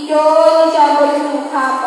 Io ijambo ry'umukamba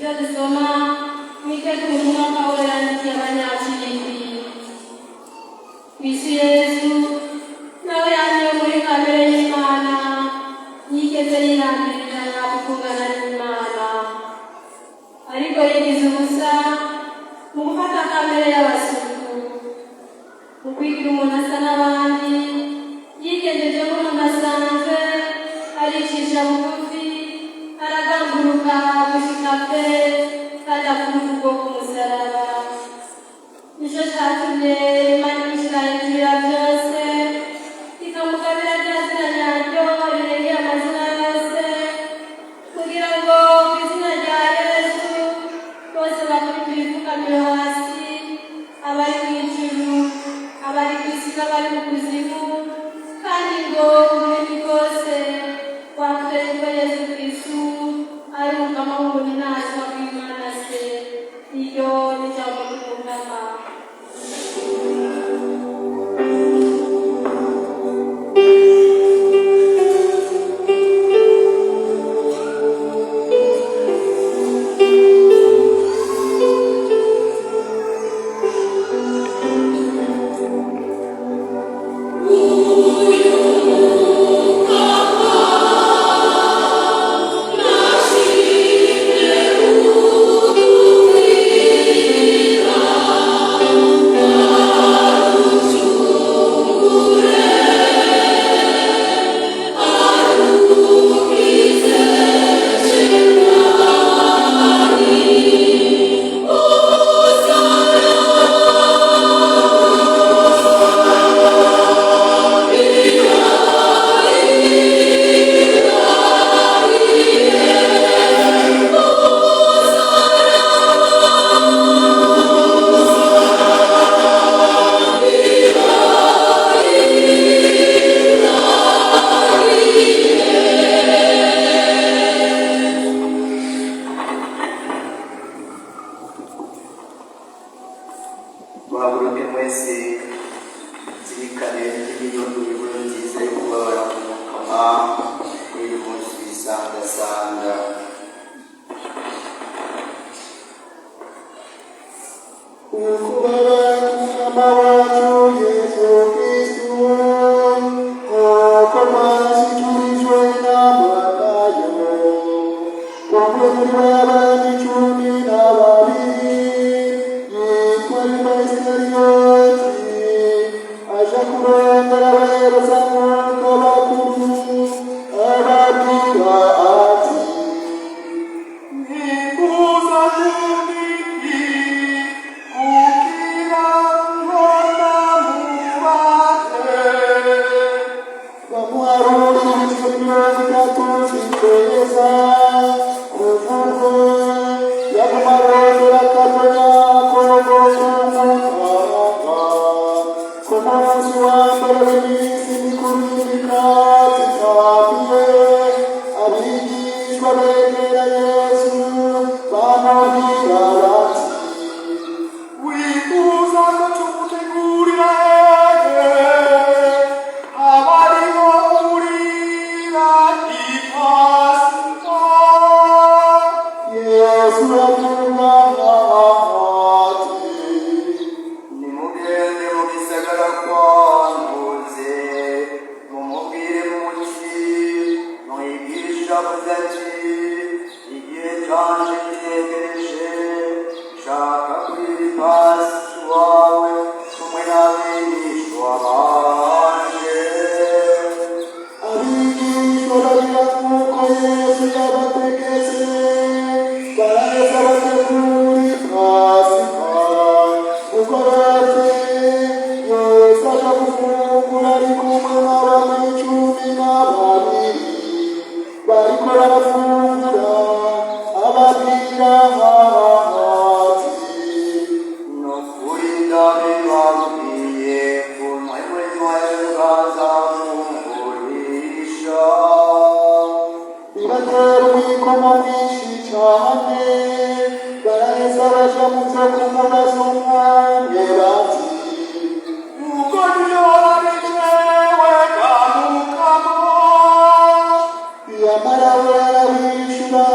dusoma mwiteguye umwaka w'abarangiye abanyakirindi. Kristo Yesu nawe yanyoye muri kamere y'Imana, yigeze yirambirira gukundana n'Imana, ariko yigize ubusa mu gufata kamere y'abasuku, mu kwigira umuntu asa n'abandi, yigendeje nk'umuntu asanzwe, aricisha bugufi, aragamburuka gushika pe kandi akunda ukuboko k'umusaraba. Nicyo cyatumye Imana imushyira hejuru ya byose, ikamugabira rya zina nyaryo rirengera amazina yose, kugira ngo mu izina rya Yesu bose bakubite ibipfukamiro hasi, abari mu ijuru, abari ku isi n'abari mu kuzimu, kandi ngo ururimi rwose rwakwere ko Yesu Kristo ari umukama w'umuntu ntazwa w'Imana se. Iyo ni ijambo ry'umukama. Yamara wera wishura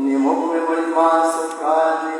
Ni mukwe muri maso kandi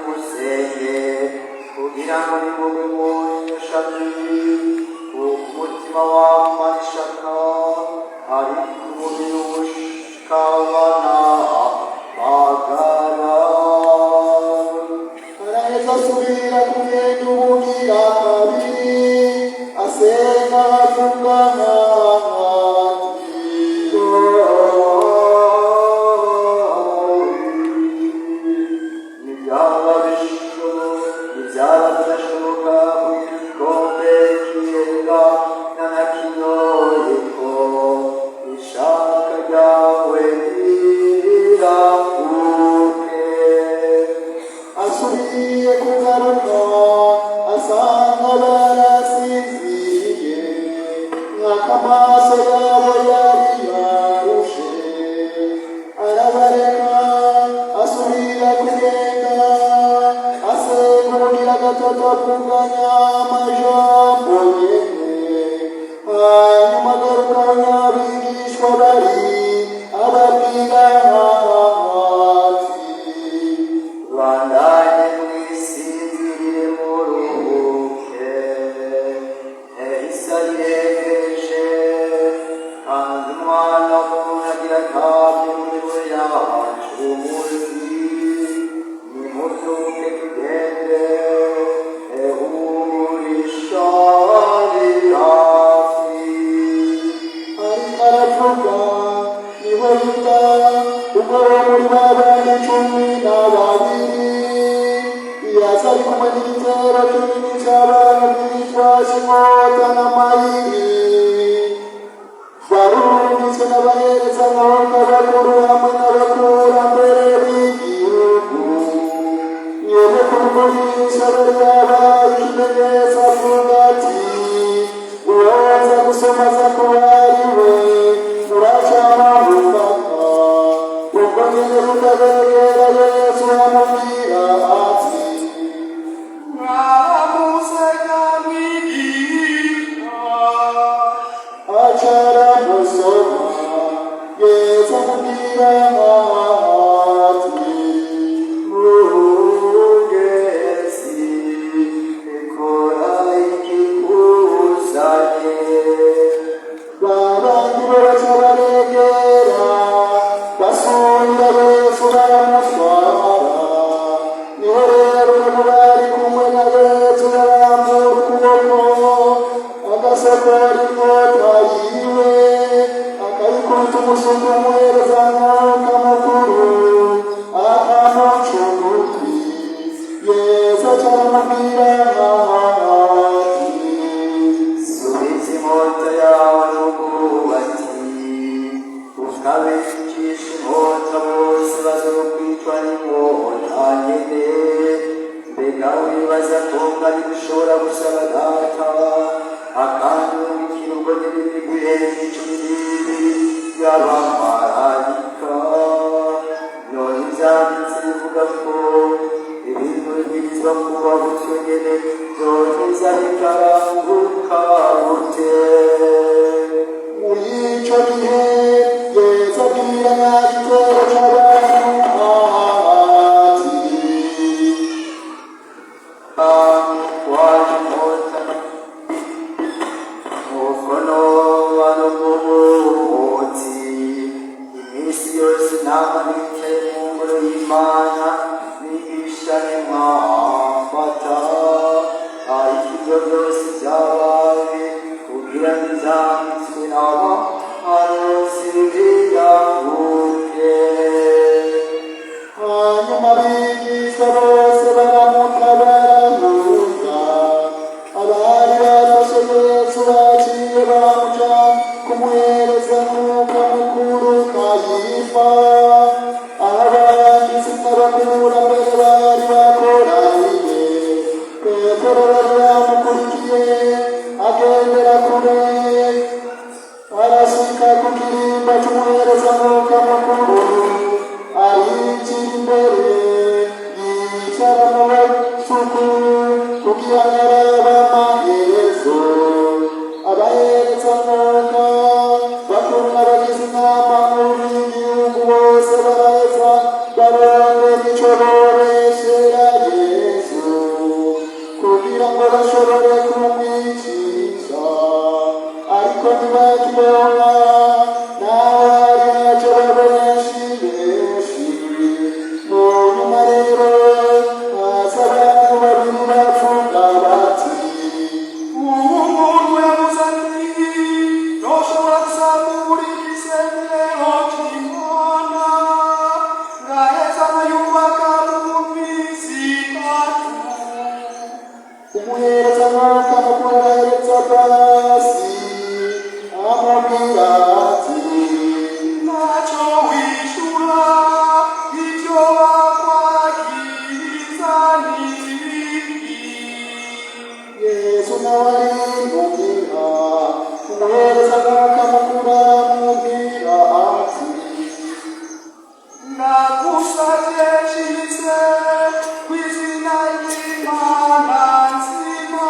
Kugira ngo bashobore kumenya walimubwira umuherezaga akamukura aramubwira ati ndagusabye nshimitse ku izina ry'Imana nzima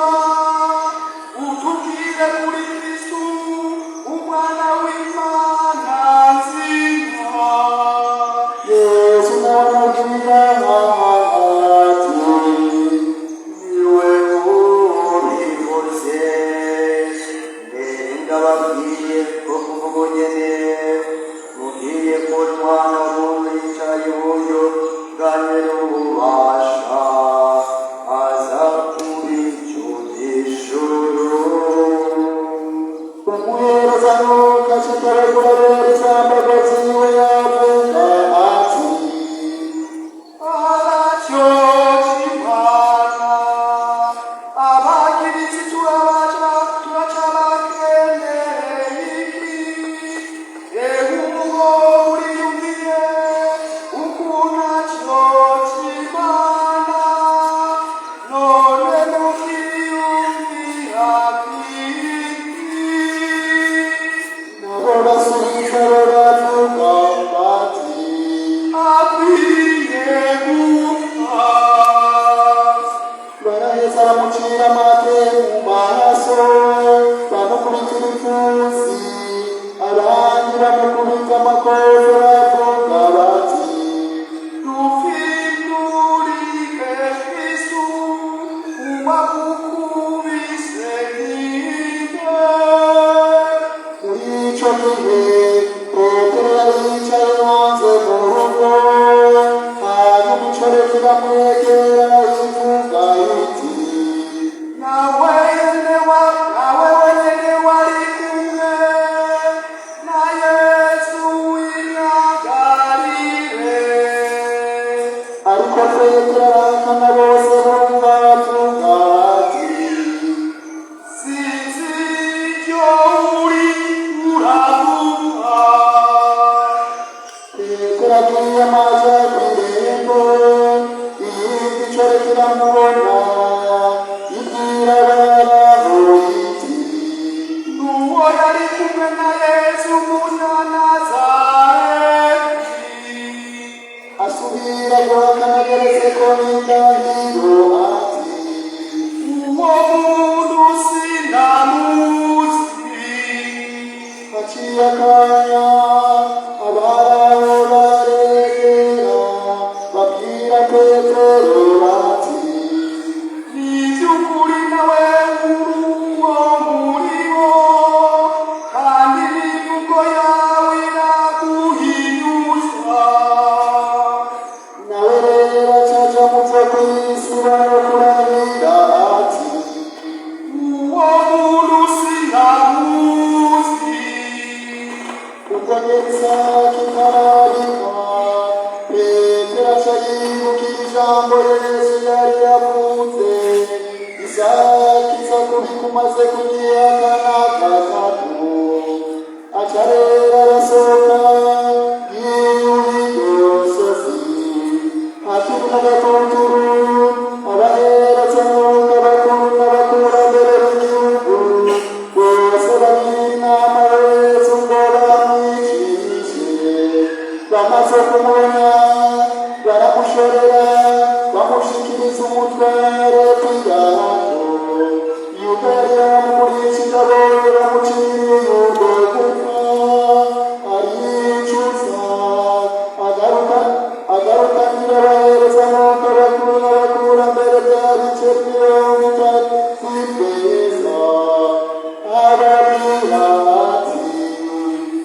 utubwire kuri Kristu umwana w'Imana nzima. Yesu nawe aramubwira ati niwe ubikoze mbere ndababwiye ko kuvuga nyene mugiye ko umwana w'umuntu yicaye iburyo bwa nyir'ububasha aza kuri icyo gishoro. umuhereza nuko ashikaregura izambago ziwe yavuga ati aracyo kimana abagiritsi turacabakeneye iki ehugo uriyumviye ukuntu acyo kimana none mukiyumvira kiki. nabo basubiza baravuga bati akwiye gupfa. baraheza bamucira amate mu maso bamukubitira ipfunsi abandi bamukubita amakofe baravuga bati Dupfindurike Kristu uwagukubise ninde. muri ico gihe petero yari yicaye hanze mu rugo hanyuma icoreti iramwegera ivuga iti nawe wenyene wari kumwe na Yesu w'i Nazareti. ariko petero arahakana bose bumva bavuga bati sinzi icyo uri uravuga. petero agiye amazi kw'irembo iyindi coreti iramubona ibwira abaraho iti Nuwo yari kumwe na Yesu Munyanazareti. asubira guhakana ageretse ko n'indahiro ati Uwo muntu sindamuzi. haciye akanya abaraho baregera babwira petero bati Ni iby'ukuri nawe uri uwo muri bo kandi n'imvugo yawe iraguhinyuza. nawe rero acaja mu vyo kw'isura no kurahira ati Uwo muntu sindamuzi. ubwo isaha kitarabika petero aca yibukira ijambo yesu yari yavuze isaha kiza kubika umaze kugihakana gatatu aca rero arasohoka yiyuhiye umusozi hakiri n'agatuturu abahereza mwuga bakuru n'abakurambere b'igihugu bose bagira inama beza ngo bamwicishe bamaze kumubona baramushorera bamushikiriza umutware Pilato yuda yari yamugurisha ingabo baramuciriye urwo gupfa aricuza agarukanira abahereza mwuga bakuru n'abakurambere bya bice mirongo itatu by'ifeza ababwira ati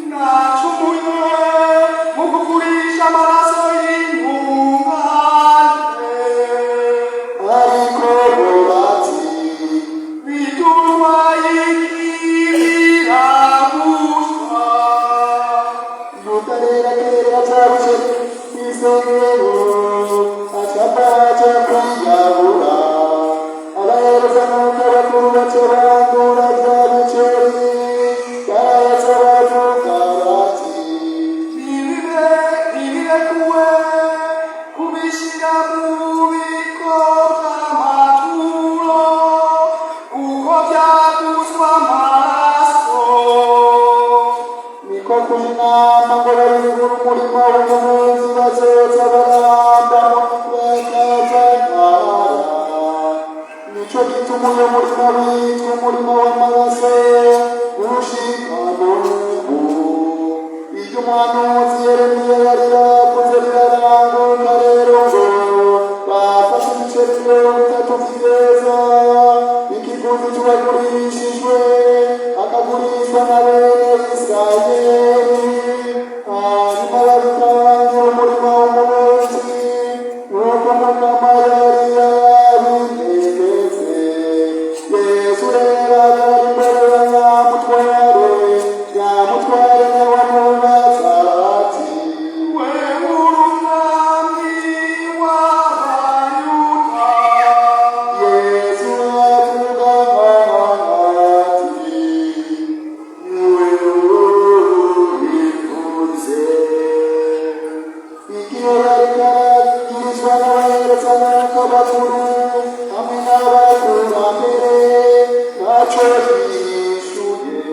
Nacumuye mu kugurisha amaraso y'intungane. ariko bo bati Bituma y'ikiriragusa. yuda rero akerera cyarushe kw'isengero acapa aca kwiyahura cyo gituma uyu murima witwa umurima w'amaraso ushikama ubu. Iryo umuhanuzi Yeremiya yari yakoze riraranguka rero ngo bafashe ibiceri 30 by'ifeza, ikiguzi cy'uwagurishijwe akagurishwa na bene Isirayeli, hanyuma babitangira umurima w'umubuzi nk'uko Mukama yari yabitegetse. Yesu rero ahagarara imbere ya nyamutware nawe amubaza ati, wewe umwami w'Abayuda. Yesu avuga ati, niwe ubivuze. Igihe yari karagirizwa n'abaherezabikorwa bakuru hamwe n'abakurambere ntacyo yishuye.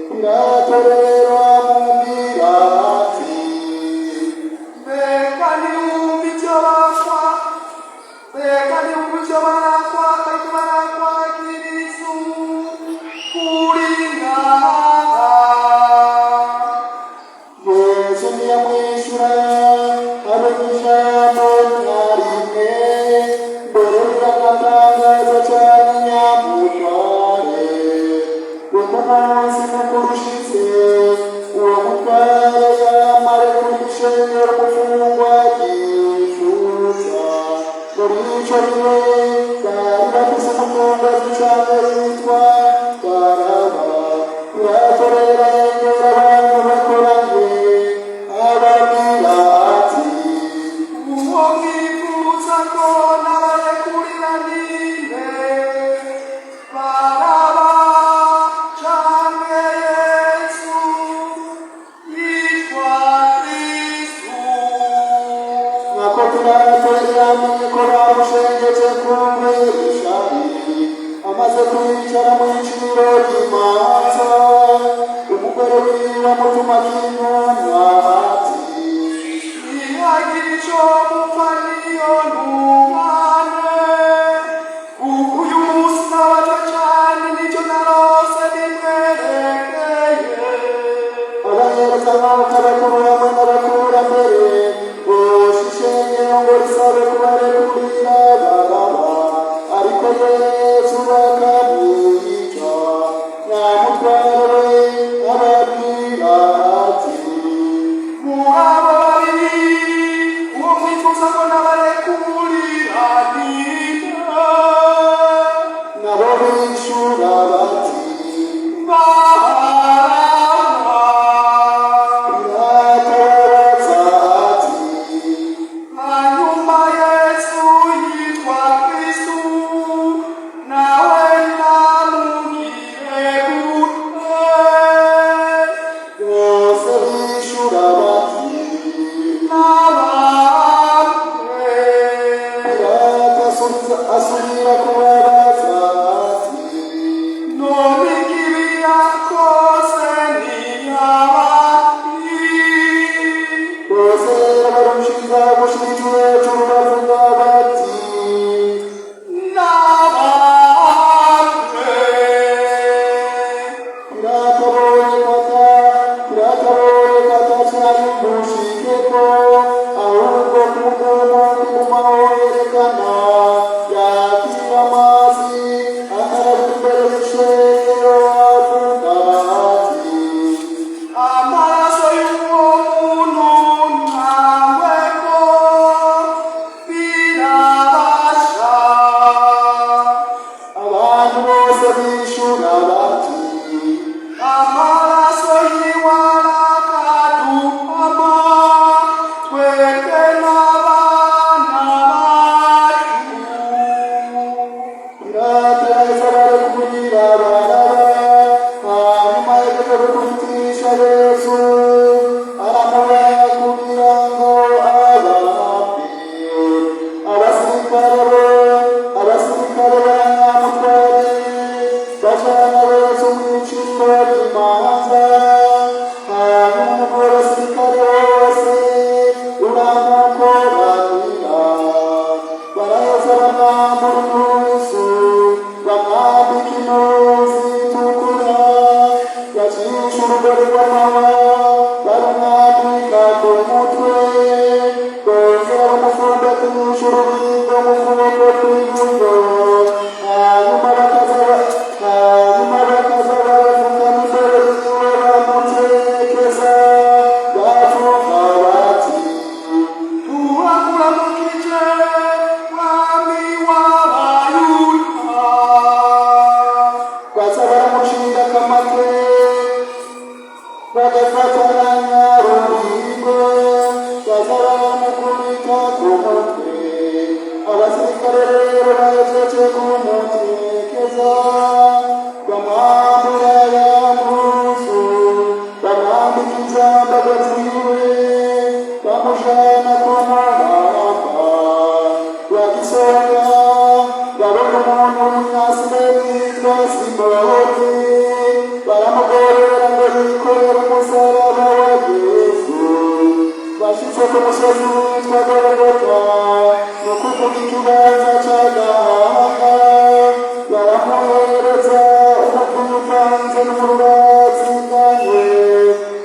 Pilato rero amubwira ati, Mbega niwumva icyo barakwakiriza kuri ngaha. Yesu ntiyamwishyura habe n'ijambo na rimwe, mbere biranatangaza cyane nyamutware. Uko umunsi mukuru ushize, uwo mutware yamare kurishengera umufungwa yifuza. Muri icyo gihe bari bafise umukungazi cyane witwa Baraba. Pilato rero yegera abantu bakoranye ababwira ati, Uwo mwifuza ko nabarekurira ninde, Baraba canke Yesu yitwa Kristo? nk'uko Pilato yamenye ko bamushengetse ku ishari, amaze kwicara mu iciro ry'imanza, umugore wiwe amutuma n'intumwa ati, Ntihagire ico mupfa n'iyo ntumane, kuko uyu munsi nabato cane nico narose nimwerekeye. abaherezabikorwa bakuru hamwe n'abakurambere bose ishengero ngo risabe kubarekurira Baraba, ariko Yesu bakamwica. Nyamutware ababwira ati, Mugabo babiri, uwo mwifuza ko nabarekurira ninde, nabo bishura bati, Baraba. Pilato ati, Hanyuma Yesu yitwa Kristo, nawe namubwire gute? bose bishura bati, Nabambwe. Pilato asubira kubabaza ati, None ikibi yakoze ntiyabandi. bose barushiza gushira hejuru bavuga bati, Nabambwe. Pilato abonye ko atari bushikeko, ahubwo kubw'umuntu kuguma yerekana yakira baje kumutekeza bamwambura yambuzu bamwambika inzambago ziwe bamujana kumuhamba yagisonga babona umuntu w'umunyasireti yitwa Simoni baramugorera ngo yikorere umusaraba wa Yesu bashitse ku musozi witwa Golgota ni ukuvuga ikibanza c'agahanga baramuhereza umuvinyu uvanze n'umurubazi nganywe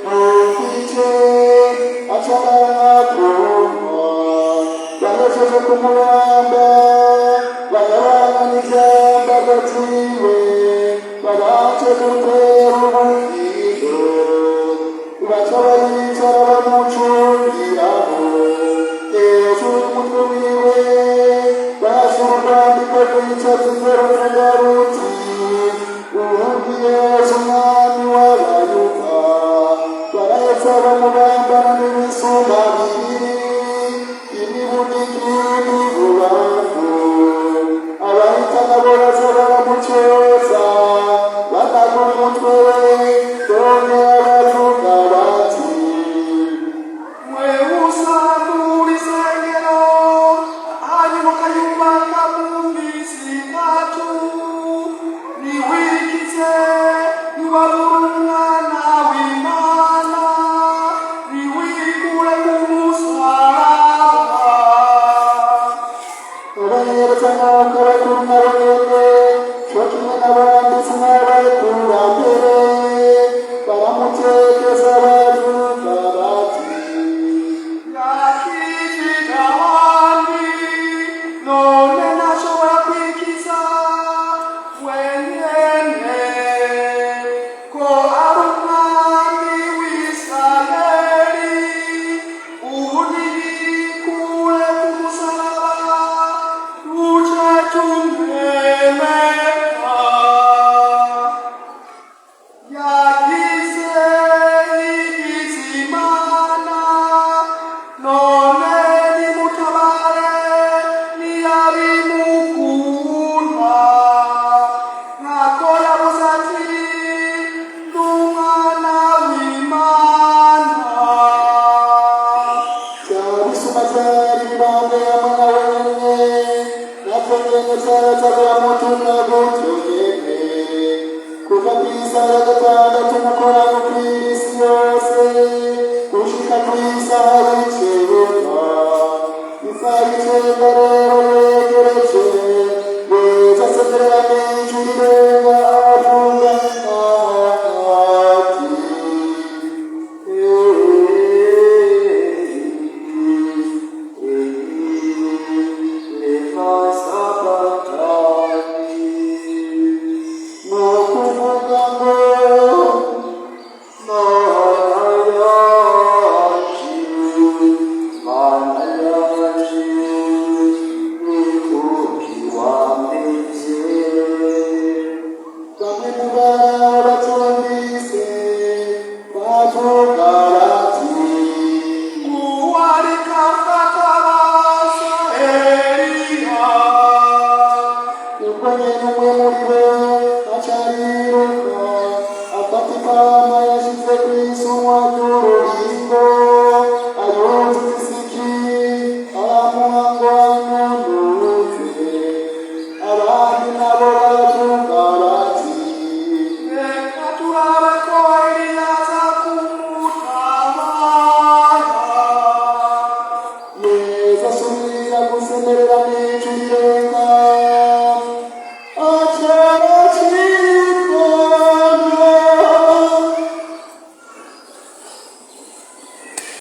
mwigice acarana kunywa bahejeje kumubamba bayabana n'ivyambarwa vyiwe babanje gutera ubufindo baca baricara bamucungiraho hejuru y'umutwe wiwe bahashira urwandiko rw'icatsi ruvuga ruti ubundi Yesu umwami w'abayuda baraheza bamubambana n'ibisuma bibiri imibundikiri n'ibubamfu abahita nabo baza baramucoza banagura umutwe we bongera bavuga bati mwewe usandura isengero hanyuma ukayubaka mu misi itatu niwikize niwabura umwana w'Imana niwikure ku musaraba abanyereza nk'uko abakuru n'abanyene co kimwe n'abanditsi n'abakurambere baramutekeza bavuga bati yakijije abandi none ntashobora kwikiza wenyene ko ari umwami w'Isirayeli ubu nibikure ku musaraba duce tumwemera yagize igizimana none nimutabare niyabimukunda nkako yabuze ati ndi umwana w'Imana cyabisuma cyari ibambe y'amana wenyene natwe nyene cyarazaga mutumwa gutyo nyene kuva kw'isaha ya gatandatu mukorano kw'isi yose gushika kw'isaha y'icenda isaha y'icenda rero yegereje yesu asemerera mw'ijuru irenga avuga ati bamwe mu batumvise bavuga bati uwarika mfatabaza Eliya ubwo nyene umwe muri bo aca yiruka afata ipama yashize kw'isumwa ry'urubingo ayunza igisiki aramuha ngo anyunuze abandi nabo